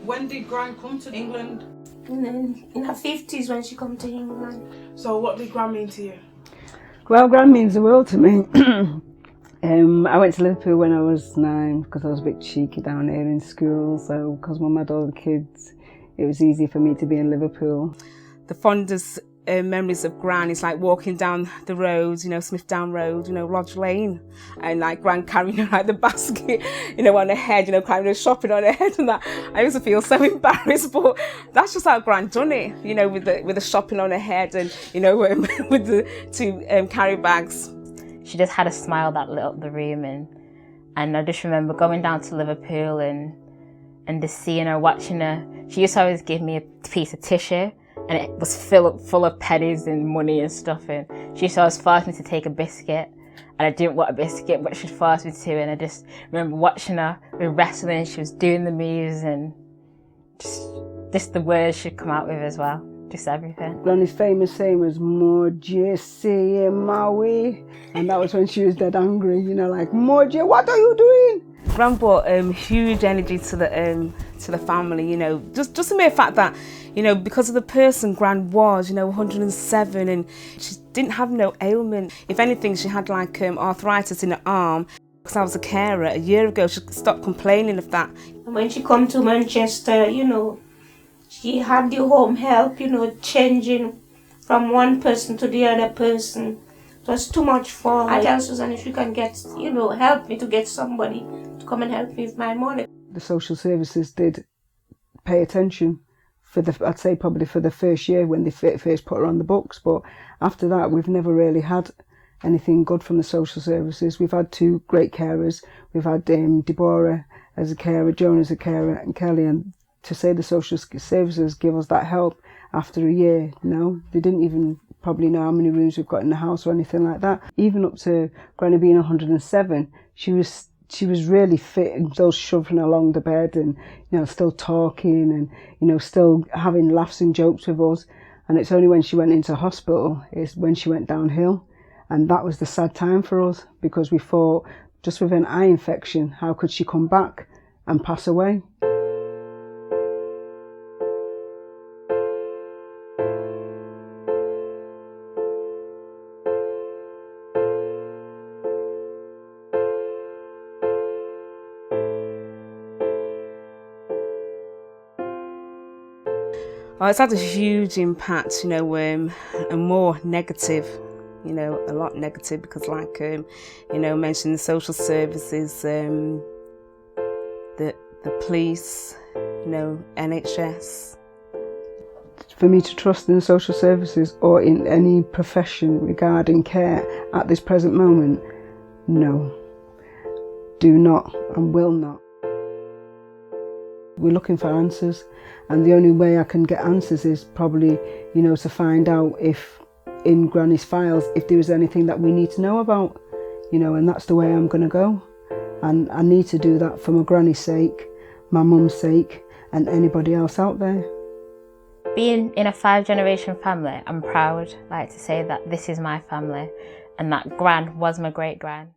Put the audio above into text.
When did Gran come to England? In her 50s when she come to England. So what did Gran mean to you? Well, Gran means the world to me. I went to Liverpool when I was 9 because I was a bit cheeky down here in school. So because Mum had all the kids, it was easy for me to be in Liverpool. The fondest memories of Gran is like walking down the road, Smith Down Road, Lodge Lane, and like Gran carrying like the basket, on her head, carrying the shopping on her head and that. I used to feel so embarrassed, but that's just how Gran done it, with the shopping on her head and, with the 2 carry bags. She just had a smile that lit up the room, and I just remember going down to Liverpool and just seeing her, watching her. She used to always give me a piece of tissue, and it was full of pennies and money and stuff. And she used to always force me to take a biscuit, and I didn't want a biscuit, but she'd force me to. And I just remember watching her with wrestling. She was doing the moves, and just the words she'd come out with as well. Just everything. Granny's famous saying was "Moje say Maui," and that was when she was dead angry. Like "Moje, what are you doing?" Gran brought huge energy to the family. Just the mere fact that because of the person Gran was, 107, and she didn't have no ailment. If anything, she had like arthritis in her arm. Because I was a carer a year ago, she stopped complaining of that. And when she come to Manchester, she had the home help, changing from one person to the other person. It was too much for her. I tell Susan if she can get, help me to get somebody to come and help me with my money. The social services did pay attention I'd say probably for the first year when they first put her on the books, but after that we've never really had anything good from the social services. We've had 2 great carers. We've had Deborah as a carer, Joan as a carer, and Kelly, and to say the social services give us that help after a year, they didn't even probably know how many rooms we've got in the house or anything like that. Even up to Granny being 107, she was really fit and still shuffling along the bed and, still talking and, still having laughs and jokes with us. And it's only when she went into hospital is when she went downhill. And that was the sad time for us because we thought, just with an eye infection, how could she come back and pass away? Oh, it's had a huge impact, and more negative, a lot negative because like, mentioned the social services, the police, NHS. For me to trust in the social services or in any profession regarding care at this present moment, no, do not and will not. We're looking for answers, and the only way I can get answers is probably, to find out if in Granny's files, if there is anything that we need to know about, and that's the way I'm going to go. And I need to do that for my granny's sake, my mum's sake, and anybody else out there. Being in a 5-generation family, I'm proud, to say that this is my family and that Gran was my great-gran.